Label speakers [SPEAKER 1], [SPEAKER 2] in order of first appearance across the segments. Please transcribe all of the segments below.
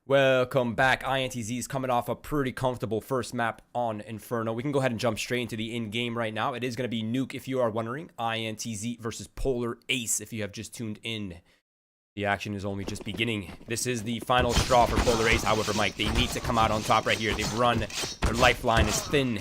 [SPEAKER 1] Welcome back. INTZ is coming off a pretty comfortable first map on Inferno. We can go ahead and jump straight into the in-game right now. It is going to be Nuke, if you are wondering. INTZ versus Polar Ace, if you have just tuned in. The action is only just beginning. This is the final straw for Polar Ace, however, Mike. They need to come out on top right here. They've run. Their lifeline is thin.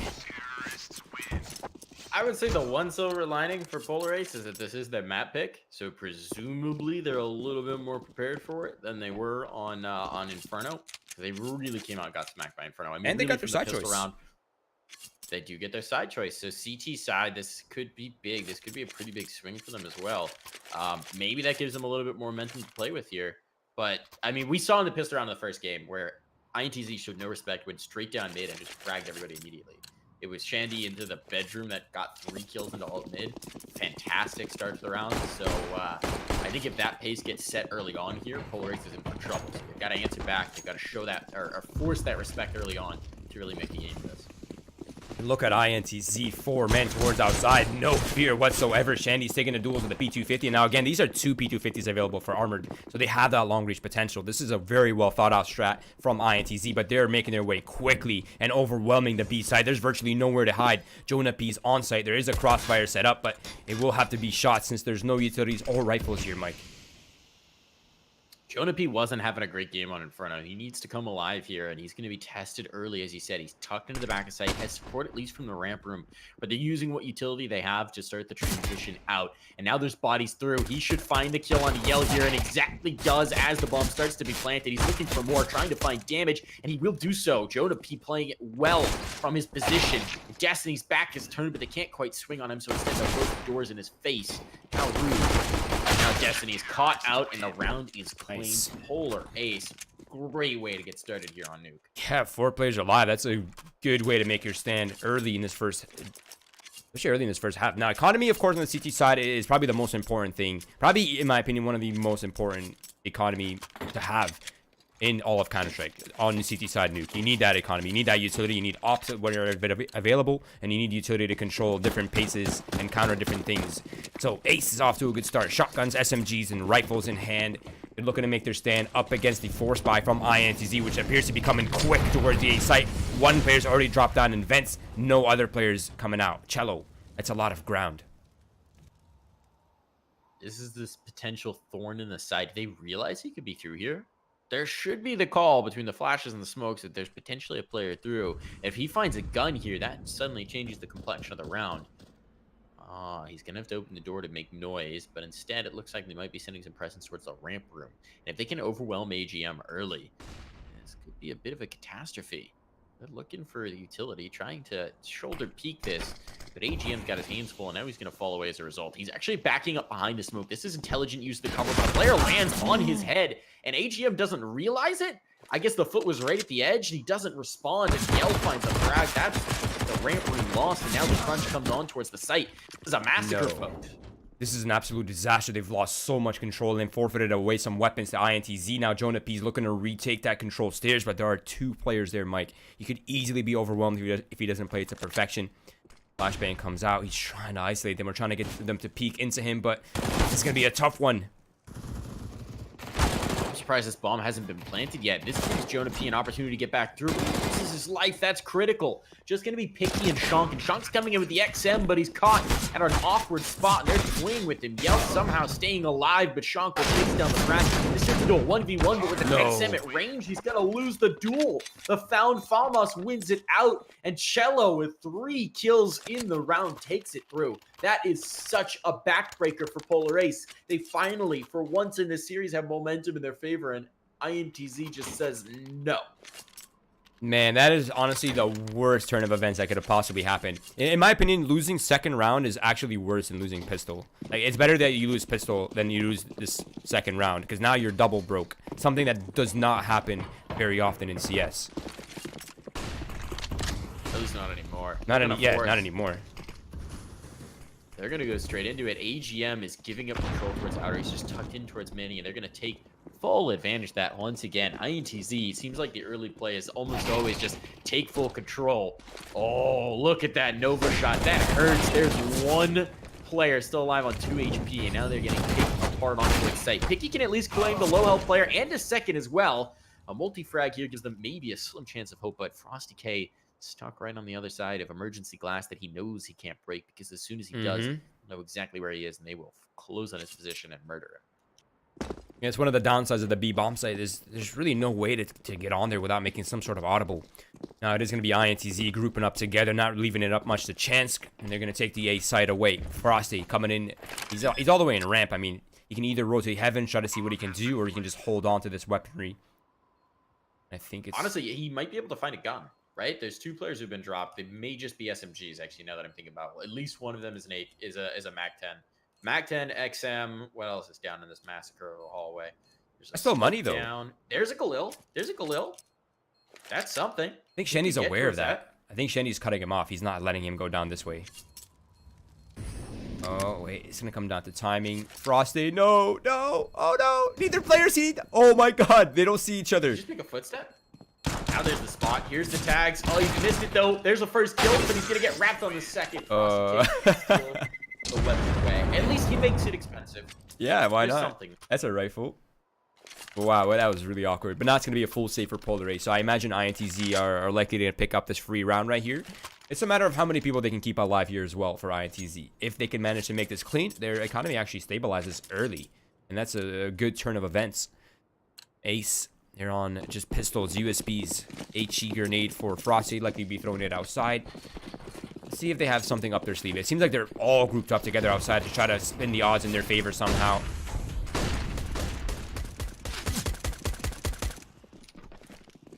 [SPEAKER 2] I would say the one silver lining for Polar Ace is that this is their map pick, so presumably they're a little bit more prepared for it than they were on Inferno. They really came out and got smacked by Inferno. I mean,
[SPEAKER 1] and they got their side choice.
[SPEAKER 2] They do get their side choice. So CT side, this could be big. This could be a pretty big swing for them as well. Maybe that gives them a little bit more momentum to play with here. But, I mean, we saw in the pistol round of the first game where INTZ showed no respect, went straight down mid and just fragged everybody immediately. It was Shandy into the bedroom that got 3 kills into alt mid. Fantastic start to the round. So I think if that pace gets set early on here, Polar Ace is in for trouble. So they've got to answer back. They've got to show that or force that respect early on to really make a game of this.
[SPEAKER 1] Look at INTZ, 4 men towards outside. No fear whatsoever. Shandy's taking a duel with the P250. And now, again, these are 2 P250s available for Armored. So they have that long reach potential. This is a very well thought out strat from INTZ, but they're making their way quickly and overwhelming the B side. There's virtually nowhere to hide. Jonah P's on site. There is a crossfire set up, but it will have to be shot since there's no utilities or rifles here, Mike.
[SPEAKER 2] Jonah P wasn't having a great game on Inferno. He needs to come alive here, and he's going to be tested early, as he said. He's tucked into the back of sight, has support at least from the ramp room, but they're using what utility they have to start the transition out. And now there's bodies through. He should find the kill on Yell here, and exactly does as the bomb starts to be planted. He's looking for more, trying to find damage, and he will do so. Jonah P playing it well from his position. Destiny's back is turned, but they can't quite swing on him, so instead they'll close the doors in his face. How rude. Now Destiny is caught out, and the round is claimed. Nice. Polar Ace, great way to get started here on Nuke.
[SPEAKER 1] Yeah, 4 players alive. That's a good way to make your stand early in this first, especially early in this first half. Now, economy, of course, on the CT side is probably the most important thing. Probably, in my opinion, one of the most important economy to have in all of Counter-Strike on the CT side Nuke. You need that economy. You need that utility. You need opposite when you're available, and you need utility to control different paces and counter different things. So Ace is off to a good start. Shotguns, SMGs, and rifles in hand. They're looking to make their stand up against the force buy from INTZ, which appears to be coming quick towards the A site. One player's already dropped down in vents. No other players coming out. Cello, that's a lot of ground.
[SPEAKER 2] This is this potential thorn in the side. They realize he could be through here. There should be the call between the flashes and the smokes that there's potentially a player through. If he finds a gun here, that suddenly changes the complexion of the round. He's going to have to open the door to make noise, but instead it looks like they might be sending some presence towards the ramp room. And if they can overwhelm AGM early, this could be a bit of a catastrophe. They're looking for the utility, trying to shoulder peek this, but AGM's got his hands full, and now he's going to fall away as a result. He's actually backing up behind the smoke. This is intelligent use of the cover, but the player lands on his head, and AGM doesn't realize it. I guess the foot was right at the edge, and he doesn't respond, and Yell finds a frag. That's the ramp room lost, and now the crunch comes on towards the site. This is a massacre, folks.
[SPEAKER 1] This is an absolute disaster. They've lost so much control and forfeited away some weapons to INTZ. Now Jonah P's looking to retake that control stairs, but there are 2 players there, Mike. He could easily be overwhelmed if he doesn't play it to perfection. Flashbang comes out. He's trying to isolate them. We're trying to get them to peek into him, but it's going to be a tough one.
[SPEAKER 2] I'm surprised this bomb hasn't been planted yet. This gives Jonah P an opportunity to get back through. This is his life. That's critical. Just going to be picky and Shonk. And Shonk's coming in with the XM, but he's caught at an awkward spot. And they're toying with him. Yell somehow staying alive, but Shonk will chase down the frag. This turns into a 1v1, but with the XM at range, he's going to lose the duel. The found Falmos wins it out, and Cello with 3 kills in the round takes it through. That is such a backbreaker for Polar Ace. They finally, for once in this series, have momentum in their favor, and INTZ just says no.
[SPEAKER 1] Man, that is honestly the worst turn of events that could have possibly happened. In my opinion, losing second round is actually worse than losing pistol. Like, it's better that you lose pistol than you lose this second round, because now you're double broke. Something that does not happen very often in CS.
[SPEAKER 2] At least not anymore.
[SPEAKER 1] Not anymore.
[SPEAKER 2] They're going to go straight into it. AGM is giving up control towards outer. He's just tucked in towards Manny, and they're going to take full advantage of that once again. INTZ seems like the early play is almost always just take full control. Oh, look at that Nova shot. That hurts. There's 1 player still alive on 2 HP, and now they're getting picked apart onto its site. Picky can at least claim the low health player and a second as well. A multi-frag here gives them maybe a slim chance of hope, but Frosty K stuck right on the other side of emergency glass that he knows he can't break, because as soon as he does, he'll know exactly where he is, and they will close on his position and murder him.
[SPEAKER 1] Yeah, it's one of the downsides of the B bomb site. There's really no way to get on there without making some sort of audible. Now it is going to be INTZ grouping up together, not leaving it up much to chance, and they're going to take the A site away. Frosty coming in, he's all the way in ramp. I mean, he can either rotate heaven, try to see what he can do, or he can just hold on to this weaponry. I think it's
[SPEAKER 2] honestly, he might be able to find a gun. Right? There's 2 players who've been dropped. They may just be SMGs. Actually, now that I'm thinking about it. Well, at least one of them is a MAC-10. MAC-10 XM. What else is down in this massacre hallway?
[SPEAKER 1] That's still money though.
[SPEAKER 2] Down. There's a Galil. That's something.
[SPEAKER 1] I think Shendy's aware of that. I think Shendy's cutting him off. He's not letting him go down this way. Oh wait, it's gonna come down to timing. Frosty, no, oh no! Neither player see. Oh my God, they don't see each other.
[SPEAKER 2] Did you just make a footstep? Now there's the spot. Here's the tags. Oh, he missed it though. There's a first kill, but he's gonna get wrapped on the second. The weapon away. At least he makes it expensive.
[SPEAKER 1] Yeah, why
[SPEAKER 2] There's
[SPEAKER 1] not?
[SPEAKER 2] Something.
[SPEAKER 1] That's a rifle. Wow, well, that was really awkward. But now it's gonna be a full save for Polar A. So I imagine INTZ are likely to pick up this free round right here. It's a matter of how many people they can keep alive here as well for INTZ. If they can manage to make this clean, their economy actually stabilizes early, and that's a good turn of events. Ace. They're on just pistols, USBs, HE grenade for Frosty, likely be throwing it outside. Let's see if they have something up their sleeve. It seems like they're all grouped up together outside to try to spin the odds in their favor somehow.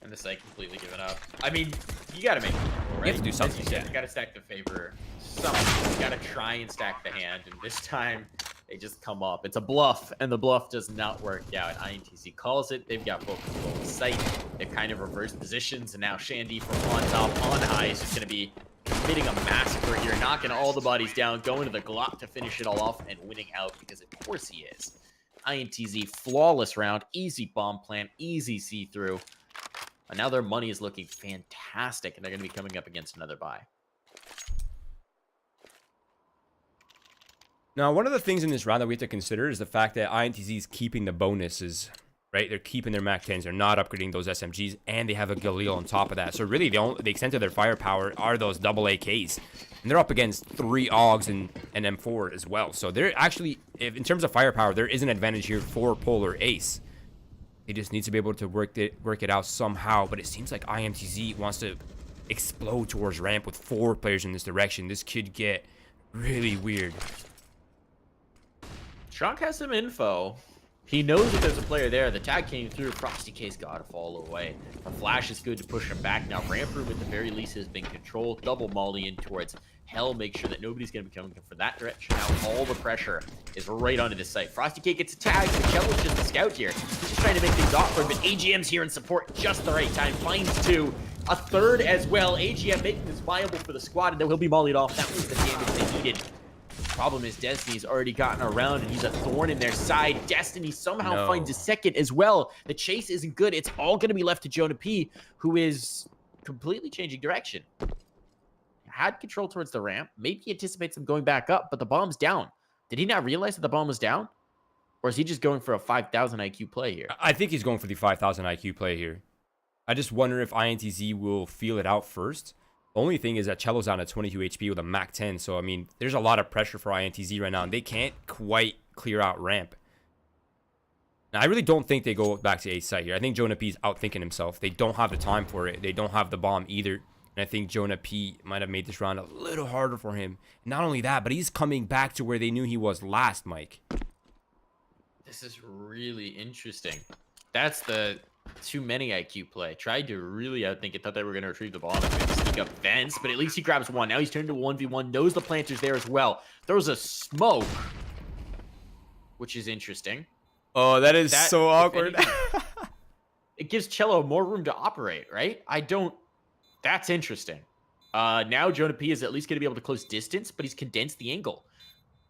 [SPEAKER 2] And the site completely given up. I mean, you gotta make it, right?
[SPEAKER 1] You have to do something.
[SPEAKER 2] You gotta stack the favor. Something. You gotta try and stack the hand, and this time they just come up. It's a bluff, and the bluff does not work out. INTZ calls it. They've got full control of the site. They've kind of reversed positions, and now Shandy from on top, on high, is just going to be committing a massacre here, knocking all the bodies down, going to the Glock to finish it all off, and winning out, because of course he is. INTZ, flawless round, easy bomb plant, easy see-through. And now their money is looking fantastic, and they're going to be coming up against another buy.
[SPEAKER 1] Now, one of the things in this round that we have to consider is the fact that INTZ is keeping the bonuses, right? They're keeping their MAC-10s. They're not upgrading those SMGs, and they have a Galil on top of that. So really, the extent of their firepower are those double AKs. And they're up against 3 AUGs and an M4 as well. So they're actually, in terms of firepower, there is an advantage here for Polar Ace. They just need to be able to work it out somehow. But it seems like INTZ wants to explode towards ramp with 4 players in this direction. This could get really weird.
[SPEAKER 2] Shrunk has some info. He knows that there's a player there. The tag came through. Frosty K's got to fall away. A flash is good to push him back. Now, ramp room at the very least has been controlled. Double molly in towards hell. Make sure that nobody's going to be coming for that direction. Now, all the pressure is right onto this site. Frosty K gets a tag. Cello's just a scout here. He's just trying to make things awkward, but AGM's here in support just the right time. Finds 2. A third as well. AGM making this viable for the squad, and then he'll be mollied off. That was the damage they needed. Problem is Destiny's already gotten around, and he's a thorn in their side. Destiny somehow finds a second as well. The chase isn't good. It's all going to be left to Jonah P, who is completely changing direction. Had control towards the ramp. Maybe he anticipates them going back up, but the bomb's down. Did he not realize that the bomb was down? Or is he just going for a 5,000 IQ play here?
[SPEAKER 1] I think he's going for the 5,000 IQ play here. I just wonder if INTZ will feel it out first. The only thing is that Cello's on at 22 HP with a MAC-10, so I mean, there's a lot of pressure for INTZ right now, and they can't quite clear out ramp. Now, I really don't think they go back to A site here. I think Jonah P's outthinking himself. They don't have the time for it. They don't have the bomb either. And I think Jonah P might have made this round a little harder for him. Not only that, but he's coming back to where they knew he was last, Mike.
[SPEAKER 2] This is really interesting. That's the too many IQ play. Tried to really outthink it. Thought they were going to retrieve the ball and maybe sneak up fence, but at least he grabs one. Now he's turned to 1v1. Knows the planter's there as well. Throws a smoke, which is interesting.
[SPEAKER 1] Oh, that is so awkward.
[SPEAKER 2] Anything, it gives Cello more room to operate, right? That's interesting. Now Jonah P is at least going to be able to close distance, but he's condensed the angle.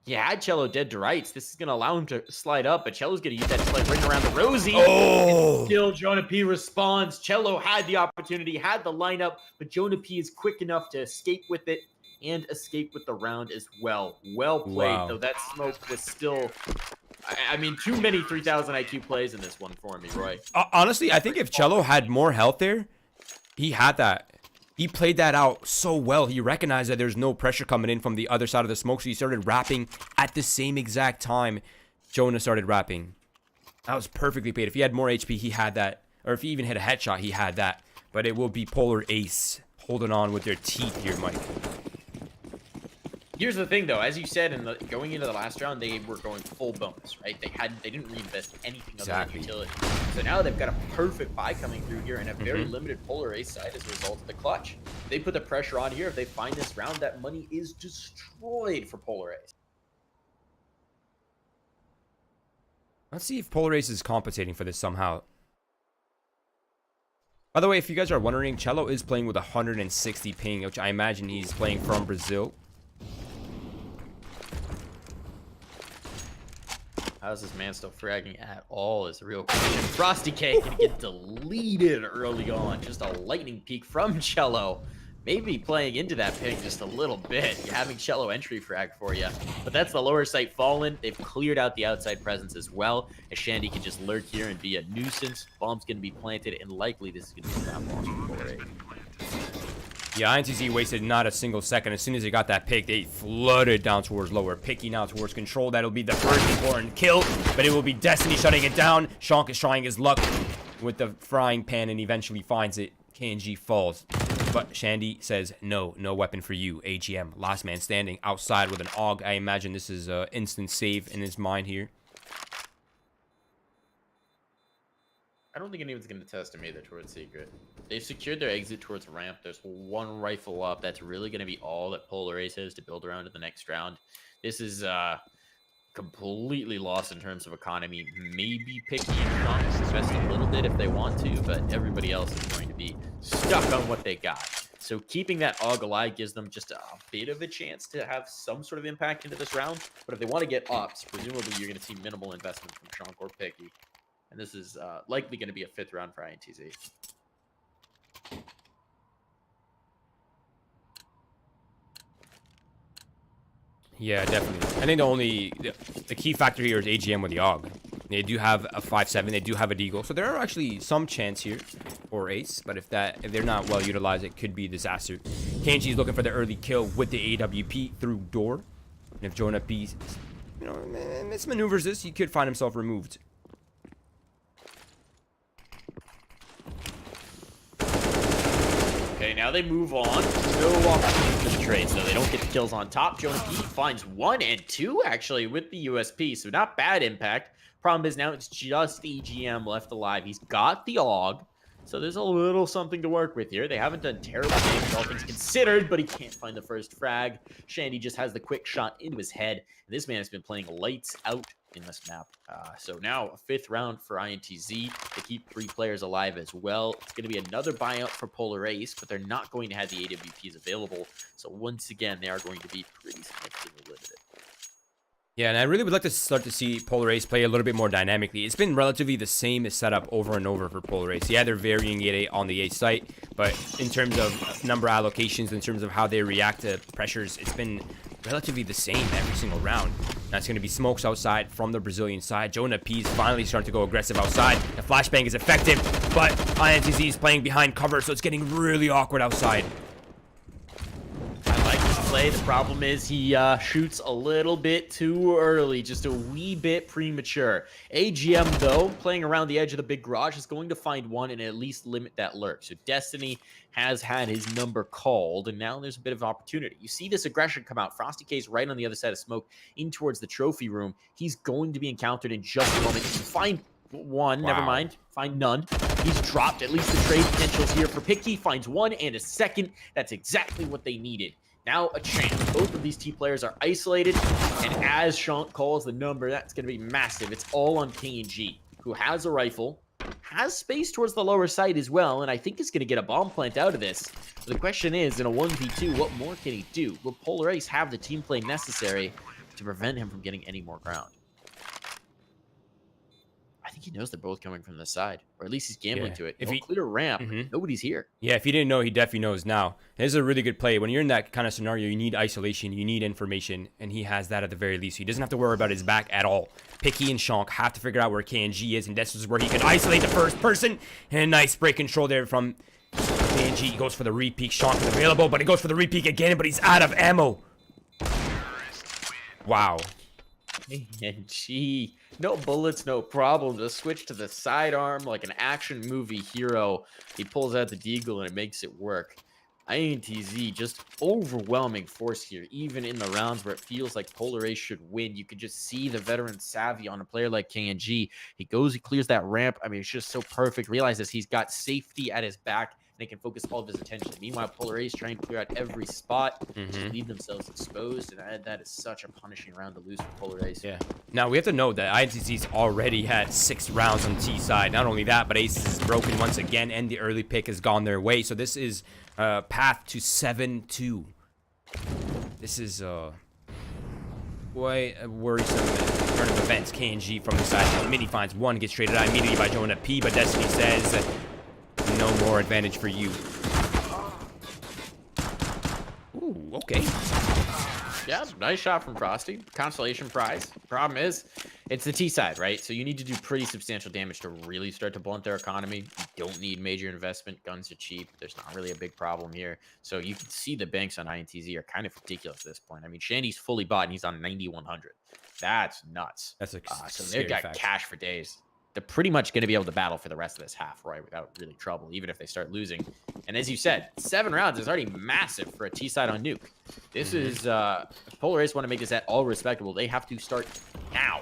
[SPEAKER 2] He had Cello dead to rights. This is going to allow him to slide up, but Cello's going to use that to slide right around the Rosie.
[SPEAKER 1] Oh!
[SPEAKER 2] And still, Jonah P responds. Cello had the opportunity, had the lineup, but Jonah P is quick enough to escape with it and escape with the round as well. Well played, though that smoke was still I mean, too many 3,000 IQ plays in this one for me, Roy.
[SPEAKER 1] Honestly, I think if Cello had more health there, he had that. He played that out so well. He recognized that there's no pressure coming in from the other side of the smoke, so he started rapping at the same exact time Jonah started rapping. That was perfectly played. If he had more HP, he had that. Or if he even hit a headshot, he had that. But it will be Polar Ace holding on with their teeth here, Mike.
[SPEAKER 2] Here's the thing, though. As you said, going into the last round, they were going full bonus, right? They didn't reinvest anything other than utility. So now they've got a perfect buy coming through here and a very limited Polar Ace side as a result of the clutch. They put the pressure on here. If they find this round, that money is destroyed for Polar Ace.
[SPEAKER 1] Let's see if Polar Ace is compensating for this somehow. By the way, if you guys are wondering, Cello is playing with 160 ping, which I imagine he's playing from Brazil.
[SPEAKER 2] How's this man still fragging at all is the real question. Frosty Cake gonna get deleted early on. Just a lightning peek from Cello. Maybe playing into that ping just a little bit. You're having Cello entry frag for you. But that's the lower site fallen. They've cleared out the outside presence as well. As Shandy can just lurk here and be a nuisance. Bomb's gonna be planted, and likely this is gonna be that bomb for it.
[SPEAKER 1] Yeah, INTZ wasted not a single second. As soon as they got that pick, they flooded down towards lower. Picky now towards control. That'll be the first important kill, but it will be Destiny shutting it down. Shonk is trying his luck with the frying pan and eventually finds it. KNG falls. But Shandy says, no weapon for you, AGM. Last man standing outside with an AUG. I imagine this is an instant save in his mind here.
[SPEAKER 2] I don't think anyone's going to test him either towards Secret. They've secured their exit towards ramp. There's one rifle up. That's really going to be all that Polar Ace has to build around in the next round. This is completely lost in terms of economy. Maybe Picky and Sean invest a little bit if they want to, but everybody else is going to be stuck on what they got. So keeping that AUG alive gives them just a bit of a chance to have some sort of impact into this round. But if they want to get ups, presumably you're going to see minimal investment from Sean or Picky. And this is likely going to be a 5th round for INTZ.
[SPEAKER 1] Yeah, definitely. I think the key factor here is AGM with the AUG. They do have a 5.7. They do have a deagle, so there are actually some chance here for Ace. But if they're not well utilized, it could be a disaster. KNG is looking for the early kill with the AWP through door. And if Jonah P, mismaneuvers this, he could find himself removed.
[SPEAKER 2] Okay, now they move on. No opportunity for the trade, so they don't get the kills on top. Jonah P finds 1 and 2, actually, with the USP, so not bad impact. Problem is now it's just EGM left alive. He's got the AUG, so there's a little something to work with here. They haven't done terrible damage, all things considered, but he can't find the first frag. Shandy just has the quick shot into his head, and this man has been playing lights out in this map. So now a 5th round for INTZ to keep 3 players alive as well. It's going to be another buyout for Polar Ace, but they're not going to have the AWPs available. So once again, they are going to be pretty significantly limited.
[SPEAKER 1] Yeah, and I really would like to start to see Polar Ace play a little bit more dynamically. It's been relatively the same setup over and over for Polar Ace. Yeah, they're varying it on the A site, but in terms of number allocations, in terms of how they react to pressures, it's been relatively the same every single round. That's going to be smokes outside from the Brazilian side. Jonah P's finally starting to go aggressive outside. The flashbang is effective, but INTZ is playing behind cover, so it's getting really awkward outside.
[SPEAKER 2] I like this play. The problem is he shoots a little bit too early, just a wee bit premature. AGM, though, playing around the edge of the big garage, is going to find one and at least limit that lurk. So Destiny has had his number called, and now there's a bit of opportunity. You see this aggression come out. Frosty K's right on the other side of smoke in towards the trophy room. He's going to be encountered in just a moment. Find one, never mind. Find none. He's dropped at least the trade potentials here for Picky. Finds 1 and a second. That's exactly what they needed. Now a chance. Both of these T players are isolated, and as Shank calls the number, that's going to be massive. It's all on KNG, who has a rifle, has space towards the lower side as well, and I think is going to get a bomb plant out of this. So the question is, in a 1v2, what more can he do? Will Polar Ace have the team play necessary to prevent him from getting any more ground? I think think he knows they're both coming from the side, or at least he's gambling
[SPEAKER 1] Yeah.
[SPEAKER 2] to it.
[SPEAKER 1] If
[SPEAKER 2] If he clear ramp, nobody's here.
[SPEAKER 1] Yeah, if he didn't know, he definitely knows now. This is a really good play. When you're in that kind of scenario, you need isolation, you need information, and he has that at the very least. He doesn't have to worry about his back at all. Picky and Shonk have to figure out where KNG is, and this is where he can isolate the first person. And a nice break control there from KNG. He goes for the repeat. Shonk is available, but he goes for the repeat again, but he's out of ammo. Wow.
[SPEAKER 2] KNG, no bullets, no problem. Just switch to the sidearm like an action movie hero. He pulls out the deagle and it makes it work. INTZ, just overwhelming force here, even in the rounds where it feels like Polar Ace should win. You could just see the veteran savvy on a player like KNG. He goes, he clears that ramp. I mean, it's just so perfect. Realizes he's got safety at his back, and he can focus all of his attention. Meanwhile, Polar Ace trying to clear out every spot, just leave themselves exposed, and that is such a punishing round to lose for Polar Ace.
[SPEAKER 1] Yeah. Now, we have to note that INTZ's already had 6 rounds on T side. Not only that, but Ace is broken once again, and the early pick has gone their way. So this is path to 7-2. This is quite a worrisome turn of events. KNG from the side. Mini finds one, gets traded out immediately by Jonah P, but Destiny says no more advantage for you. Ooh, okay.
[SPEAKER 2] Yeah, nice shot from Frosty. Consolation prize. Problem is, it's the T side, right? So you need to do pretty substantial damage to really start to blunt their economy. You don't need major investment. Guns are cheap. There's not really a big problem here. So you can see the banks on INTZ are kind of ridiculous at this point. I mean, Shandy's fully bought and he's on 9,100. That's nuts.
[SPEAKER 1] That's a
[SPEAKER 2] so they've got cash for days. They're pretty much going to be able to battle for the rest of this half, right, without really trouble, even if they start losing. And as you said, 7 rounds is already massive for a T-side on Nuke. This is, if Polar Ace want to make this at all respectable, they have to start now.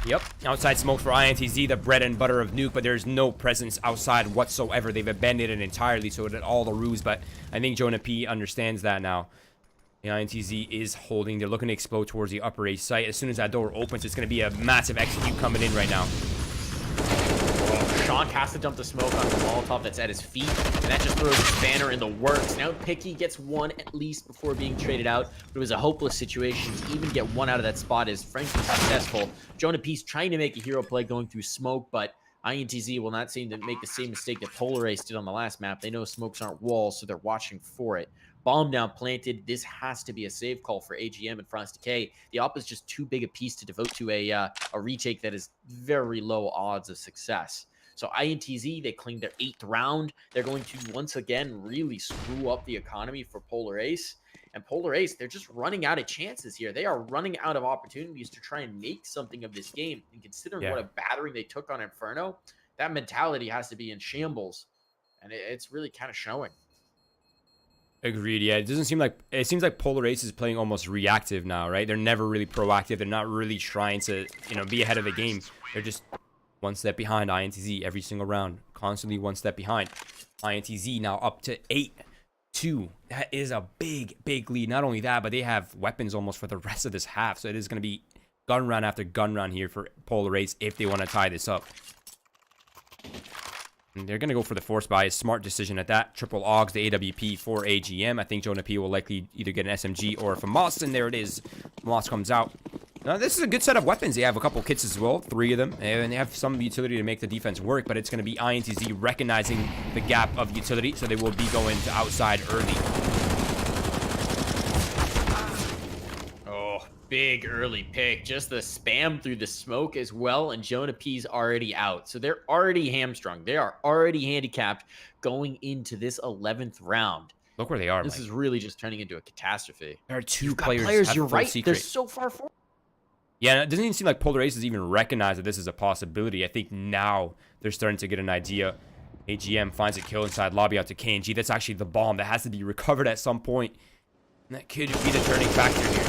[SPEAKER 1] Yep. Outside smokes for INTZ, the bread and butter of Nuke, but there's no presence outside whatsoever. They've abandoned it entirely, so it all the ruse, but I think Jonah P understands that now. The INTZ is holding. They're looking to explode towards the upper A site. As soon as that door opens, it's going to be a massive execute coming in right now.
[SPEAKER 2] Sean has to dump the smoke on the Molotov that's at his feet, and that just throws his banner in the works. Now Picky gets one at least before being traded out, but it was a hopeless situation. To even get one out of that spot is frankly successful. Jonah P's trying to make a hero play going through smoke, but INTZ will not seem to make the same mistake that Polar Ace did on the last map. They know smokes aren't walls, so they're watching for it. Bomb down planted. This has to be a save call for AGM and Frosty K. The op is just too big a piece to devote to a retake that is very low odds of success. So INTZ, they claimed their 8th round. They're going to once again really screw up the economy for Polar Ace. And Polar Ace, they're just running out of chances here. They are running out of opportunities to try and make something of this game. And considering what a battering they took on Inferno, that mentality has to be in shambles. And it's really kind of showing.
[SPEAKER 1] Agreed. Yeah, it doesn't seem like seems like Polar Ace is playing almost reactive now, right? They're never really proactive. They're not really trying to, be ahead of the game. They're just one step behind INTZ every single round, constantly one step behind. INTZ now up to 8-2. That is a big, big lead. Not only that, but they have weapons almost for the rest of this half. So it is going to be gun round after gun round here for Polar Ace if they want to tie this up. And they're going to go for the force buy. A smart decision at that. Triple Augs, the AWP for AGM. I think Jonah P will likely either get an SMG or from Moss, and there it is. Moss comes out. Now, this is a good set of weapons. They have a couple kits as well, 3 of them, and they have some utility to make the defense work, but it's going to be INTZ recognizing the gap of utility, so they will be going to outside early.
[SPEAKER 2] Big early pick, just the spam through the smoke as well, and Jonah P's already out. So they're already hamstrung. They are already handicapped going into this 11th round.
[SPEAKER 1] Look where they are,
[SPEAKER 2] This is really just turning into a catastrophe.
[SPEAKER 1] There are 2 players
[SPEAKER 2] you're right.
[SPEAKER 1] secret.
[SPEAKER 2] They're so far forward.
[SPEAKER 1] Yeah, it doesn't even seem like Polar Ace has even recognized that this is a possibility. I think now they're starting to get an idea. AGM finds a kill inside lobby out to KNG. That's actually the bomb that has to be recovered at some point. And that could be the turning factor here.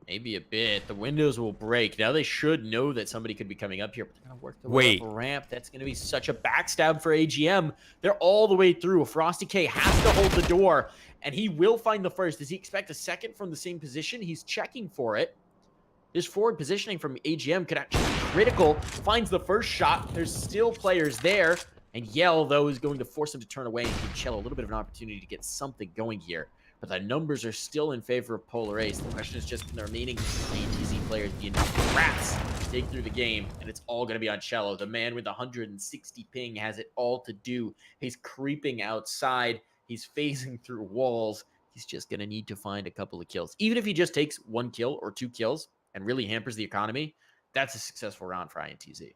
[SPEAKER 2] Maybe a bit. The windows will break. Now they should know that somebody could be coming up here, but they're going to work their way up a ramp. That's going to be such a backstab for AGM. They're all the way through. Frosty K has to hold the door, and he will find the first. Does he expect a second from the same position? He's checking for it. This forward positioning from AGM could actually be critical. Finds the first shot. There's still players there. And Yell, though, is going to force him to turn away and give Cello a little bit of an opportunity to get something going here. but the numbers are still in favor of Polar Ace. The question is just, can the remaining INTZ players be enough rats to take through the game? And it's all going to be on Cello. The man with 160 ping has it all to do. He's creeping outside. He's phasing through walls. He's just going to need to find a couple of kills. Even if he just takes 1 kill or 2 kills and really hampers the economy, that's a successful round for INTZ.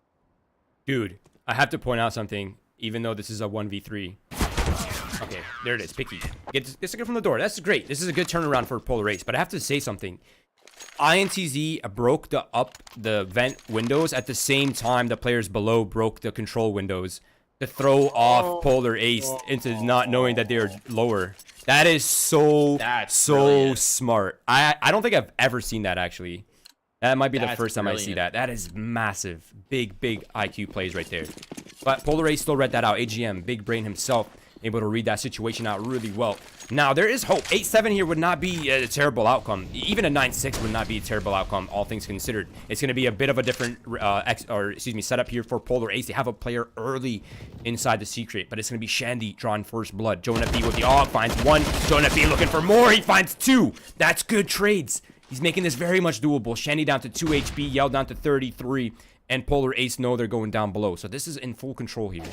[SPEAKER 1] Dude, I have to point out something, even though this is a 1v3. Okay, there it is. Picky. Gets a kill from the door. That's great. This is a good turnaround for Polar Ace. But I have to say something. INTZ broke the vent windows at the same time the players below broke the control windows to throw off Polar Ace into not knowing that they're lower. That is so
[SPEAKER 2] brilliant.
[SPEAKER 1] smart. I don't think I've ever seen that, actually. That might be the first time I see
[SPEAKER 2] brilliant.
[SPEAKER 1] that. That is massive. Big IQ plays right there. But Polar Ace still read that out. AGM, big brain himself, able to read that situation out really well. Now, there is hope. 8-7 here would not be a terrible outcome. Even a 9-6 would not be a terrible outcome, all things considered. It's going to be a bit of a different setup here for Polar Ace. They have a player early inside the secret, but it's going to be Shandy drawing first blood. Jonah B with the AUG finds 1. Jonah B looking for more. He finds 2. That's good trades. He's making this very much doable. Shandy down to 2 HP, Yell down to 33, and Polar Ace know they're going down below. So this is in full control here.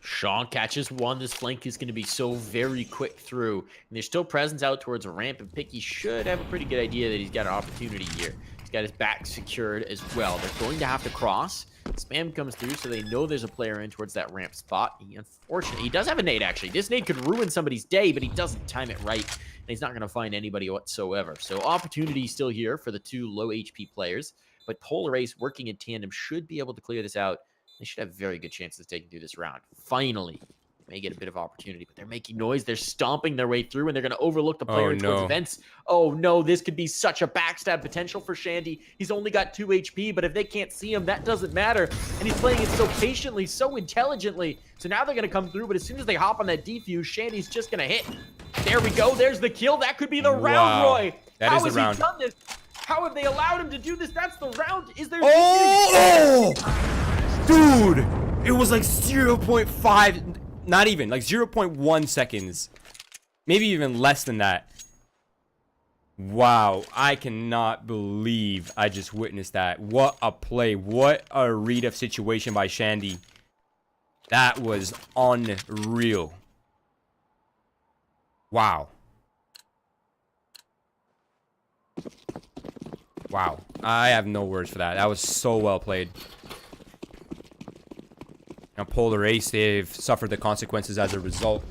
[SPEAKER 2] Sean catches 1. This flank is going to be so very quick through. And there's still presence out towards a ramp, and Picky should have a pretty good idea that he's got an opportunity here. He's got his back secured as well. They're going to have to cross. Spam comes through, so they know there's a player in towards that ramp spot. Unfortunately, he does have a nade, actually. This nade could ruin somebody's day, but he doesn't time it right. And he's not going to find anybody whatsoever. So opportunity still here for the 2 low HP players. But Polar Ace working in tandem should be able to clear this out. They should have very good chances of taking through this round. Finally, may get a bit of opportunity, but they're making noise. They're stomping their way through, and they're going to overlook the player towards events. Oh, no, this could be such a backstab potential for Shandy. He's only got 2 HP, but if they can't see him, that doesn't matter. And he's playing it so patiently, so intelligently. So now they're going to come through, but as soon as they hop on that defuse, Shandy's just going to hit. There we go. There's the kill. That could be the round, Roy.
[SPEAKER 1] That is the round.
[SPEAKER 2] How has he done this? How have they allowed him to do this? That's the round. Is there...
[SPEAKER 1] Dude, it was like 0.5, not even, like 0.1 seconds. Maybe even less than that. Wow, I cannot believe I just witnessed that. What a play. What a read of situation by Shandy. That was unreal. Wow. Wow. I have no words for that. That was so well played. Now, Polar Ace, they've suffered the consequences as a result.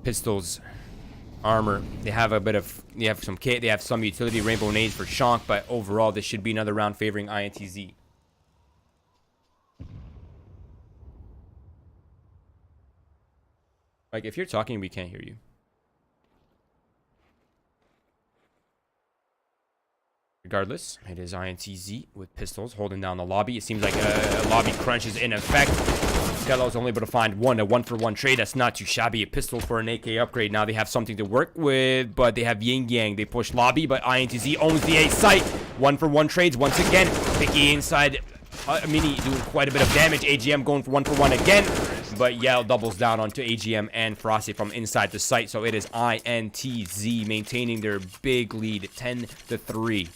[SPEAKER 1] Pistols, armor, they have a bit of, they have some kit, they have some utility, rainbow nades for Shank, but overall, this should be another round favoring INTZ. Like, if you're talking, we can't hear you. Regardless, it is INTZ with pistols holding down the lobby. It seems like a lobby crunch is in effect. Skello's only able to find 1, a 1-for-1 trade. That's not too shabby. A pistol for an AK upgrade. Now they have something to work with, but they have Yin Yang. They push lobby, but INTZ owns the A site. 1-for-1 trades once again. Picky inside. Mini doing quite a bit of damage. AGM going for 1-for-1 again. But Yell doubles down onto AGM and Frosty from inside the site. So it is INTZ maintaining their big lead, 10-3.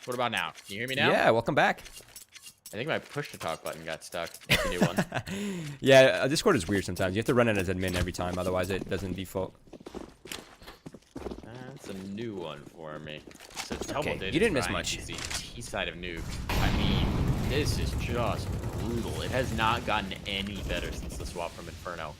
[SPEAKER 2] What about now? Can you hear me now?
[SPEAKER 1] Yeah, welcome back.
[SPEAKER 2] I think my push-to-talk button got stuck. That's a new one.
[SPEAKER 1] Yeah, Discord is weird sometimes. You have to run it as admin every time, otherwise it doesn't default.
[SPEAKER 2] That's a new one for me. So double
[SPEAKER 1] Okay,
[SPEAKER 2] digits
[SPEAKER 1] you didn't miss
[SPEAKER 2] for
[SPEAKER 1] much.
[SPEAKER 2] INTZ, T-side of nuke. I mean, this is just brutal. It has not gotten any better since the swap from Inferno.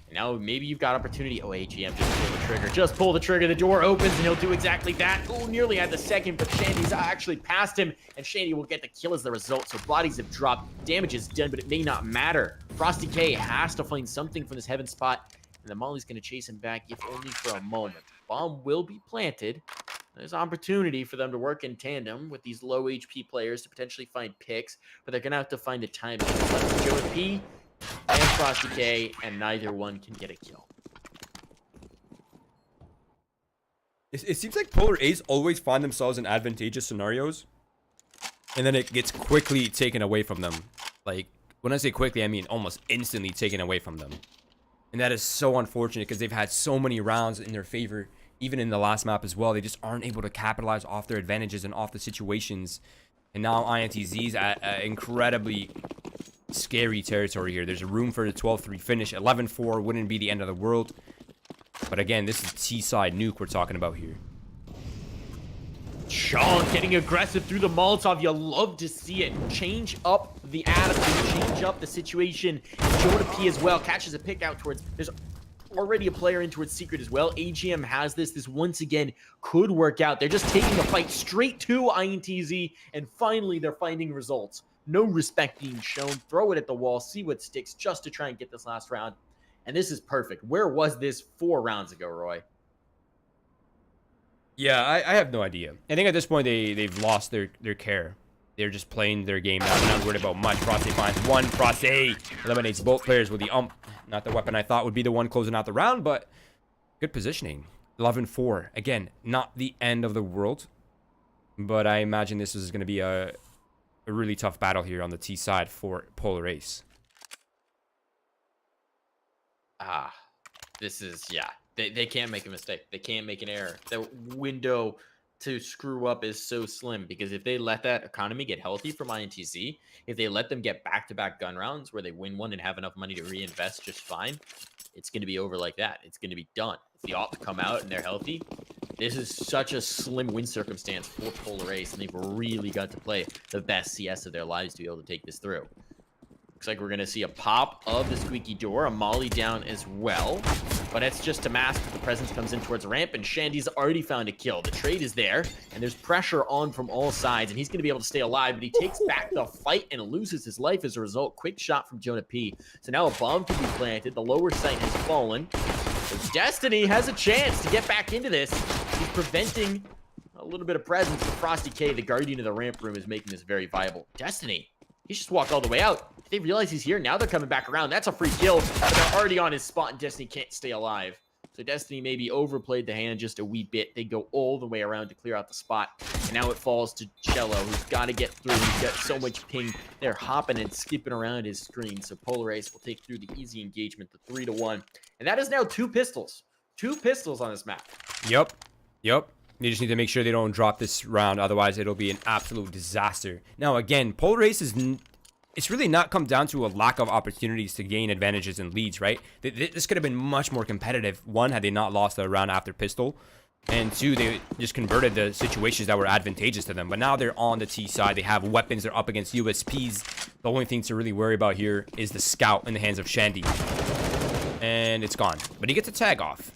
[SPEAKER 2] And now maybe you've got opportunity. Oh, AGM, just pull the trigger. Just pull the trigger. The door opens, and he'll do exactly that. Oh, nearly had the second, but Shandy's actually past him, and Shandy will get the kill as the result. So bodies have dropped. Damage is done, but it may not matter. Frosty K has to find something from this heaven spot, and the Molly's going to chase him back, if only for a moment. Bomb will be planted. There's opportunity for them to work in tandem with these low HP players to potentially find picks, but they're going to have to find the timing. It's Joe P and Frosty K, and neither one can get a kill.
[SPEAKER 1] It seems like Polar Ace always find themselves in advantageous scenarios, and then it gets quickly taken away from them. Like, when I say quickly, I mean almost instantly taken away from them. And that is so unfortunate because they've had so many rounds in their favor, even in the last map as well. They just aren't able to capitalize off their advantages and off the situations. And now INTZ's at incredibly scary territory here. There's a room for the 12-3 finish. 11-4 wouldn't be the end of the world. But again, this is T-side nuke we're talking about here.
[SPEAKER 2] Sean getting aggressive through the Molotov. You love to see it. Change up the attitude, change up the situation. Jonah P as well catches a pick out towards. There's already a player in towards Secret as well. AGM has this. This once again could work out. They're just taking the fight straight to INTZ, and finally they're finding results. No respect being shown. Throw it at the wall, see what sticks, just to try and get this last round. And this is perfect. Where was this 4 rounds ago, Roy?
[SPEAKER 1] Yeah, I have no idea. I think at this point they've lost their care. They're just playing their game now. They're not worried about much. Frost finds one. Frost eliminates both players with the ump. Not the weapon I thought would be the one closing out the round, but good positioning. 11-4. Again, not the end of the world, but I imagine this is going to be a really tough battle here on the T side for Polar Ace.
[SPEAKER 2] This is, yeah. They can't make a mistake. They can't make an error. The window to screw up is so slim, because if they let that economy get healthy from INTZ, if they let them get back-to-back gun rounds where they win one and have enough money to reinvest just fine, it's going to be over like that. It's going to be done. If the ops come out and they're healthy, this is such a slim win circumstance for Polar Ace, and they've really got to play the best CS of their lives to be able to take this through. Looks like we're going to see a pop of the squeaky door, a molly down as well. But it's just to mask that the presence comes in towards ramp, and Shandy's already found a kill. The trade is there, and there's pressure on from all sides, and he's going to be able to stay alive, but he takes back the fight and loses his life as a result. Quick shot from Jonah P. So now a bomb can be planted. The lower sight has fallen. So Destiny has a chance to get back into this. He's preventing a little bit of presence, but Frosty K, the guardian of the ramp room, is making this very viable. Destiny, he just walked all the way out. They realize he's here. Now they're coming back around. That's a free kill. But they're already on his spot, and Destiny can't stay alive. So Destiny maybe overplayed the hand just a wee bit. They go all the way around to clear out the spot. And now it falls to Cello, who's got to get through. He's got so much ping. They're hopping and skipping around his screen. So Polar Ace will take through the easy engagement, the 3-1. And that is now 2 pistols. 2 pistols on this map.
[SPEAKER 1] Yep. They just need to make sure they don't drop this round. Otherwise, it'll be an absolute disaster. Now, again, Polar Ace is... It's really not come down to a lack of opportunities to gain advantages and leads, right? This could have been much more competitive. 1, had they not lost the round after pistol. And 2, they just converted the situations that were advantageous to them. But now they're on the T side. They have weapons. They're up against USPs. The only thing to really worry about here is the scout in the hands of Shandy. And it's gone. But he gets a tag off.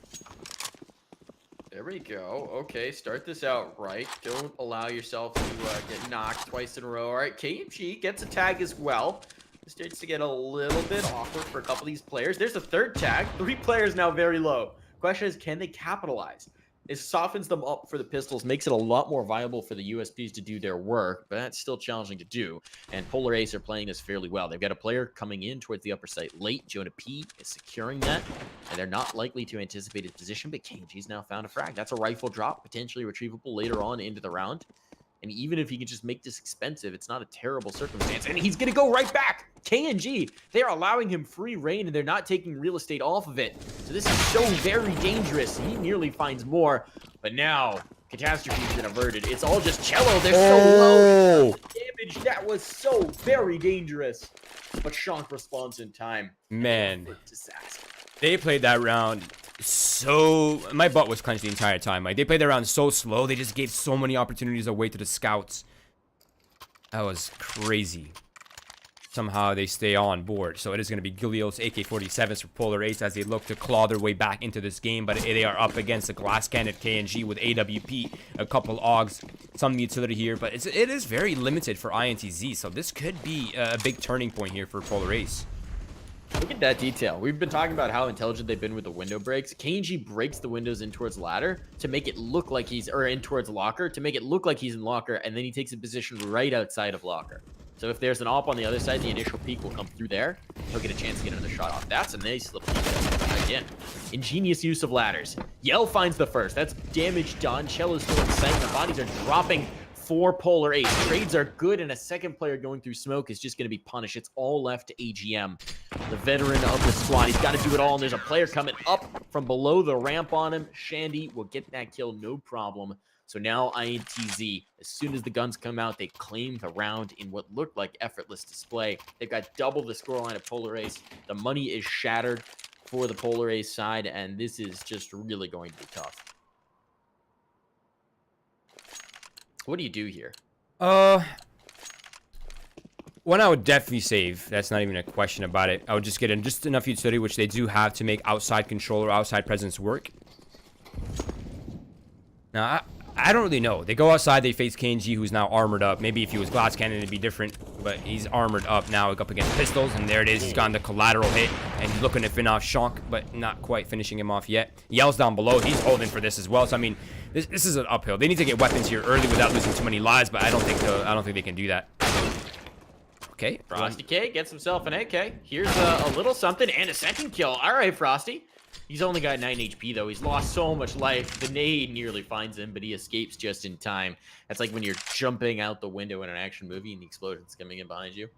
[SPEAKER 2] There we go. Okay, start this out right. Don't allow yourself to get knocked twice in a row. All right, KMG gets a tag as well. It starts to get a little bit awkward for a couple of these players. There's a 3rd tag. 3 players now very low. Question is, can they capitalize? It softens them up for the pistols, makes it a lot more viable for the USPs to do their work, but that's still challenging to do. And Polar Ace are playing this fairly well. They've got a player coming in towards the upper site late. Jonah P is securing that, and they're not likely to anticipate his position, but KMG's now found a frag. That's a rifle drop, potentially retrievable later on into the round. And even if he can just make this expensive, it's not a terrible circumstance. And he's going to go right back. KNG, they're allowing him free reign, and they're not taking real estate off of it. So this is so very dangerous. He nearly finds more. But now, catastrophe's been averted. It's all just Cello. They're so low. Damage. That was so very dangerous. But Shank responds in time.
[SPEAKER 1] Man.
[SPEAKER 2] Disaster.
[SPEAKER 1] They played that round so... My butt was clenched the entire time. Like, they played that round so slow. They just gave so many opportunities away to the scouts. That was crazy. Somehow they stay on board. So it is going to be Gilios AK-47s for Polar Ace as they look to claw their way back into this game. But they are up against the glass cannon KNG with AWP, a couple AUGs, some utility here. But it is very limited for INTZ. So this could be a big turning point here for Polar Ace.
[SPEAKER 2] Look at that detail. We've been talking about how intelligent they've been with the window breaks. KNG breaks the windows in towards ladder to make it look like he's, or in towards locker to make it look like he's in locker, and then he takes a position right outside of locker. So if there's an op on the other side, the initial peek will come through there. He'll get a chance to get another shot off. That's a nice little detail. in. Ingenious use of ladders. Yell finds the first. That's damage done. Cello's still in sight. The bodies are dropping for Polar Ace. Trades are good, and a second player going through smoke is just going to be punished. It's all left to AGM. The veteran of the squad. He's got to do it all, and there's a player coming up from below the ramp on him. Shandy will get that kill, no problem. So now INTZ, as soon as the guns come out, they claim the round in what looked like effortless display. They've got double the scoreline of Polar Ace. The money is shattered for the Polar Ace side, and this is just really going to be tough. What do you do here?
[SPEAKER 1] One I would definitely save. That's not even a question about it. I would just get in just enough utility, which they do have to make outside control or outside presence work. Now, I don't really know. They go outside, they face KNG, who's now armored up. Maybe if he was glass cannon, it'd be different. But he's armored up now, up against pistols. And there it is. He's gotten the collateral hit. And he's looking to finish off Shonk, but not quite finishing him off yet. Yell's down below. He's holding for this as well. So, I mean, this is an uphill. They need to get weapons here early without losing too many lives. But I don't think they can do that. Okay.
[SPEAKER 2] Frosty K gets himself an AK. Here's a little something and a second kill. All right, Frosty. He's only got 9 HP, though. He's lost so much life. The nade nearly finds him, but he escapes just in time. That's like when you're jumping out the window in an action movie and the explosion's coming in behind you.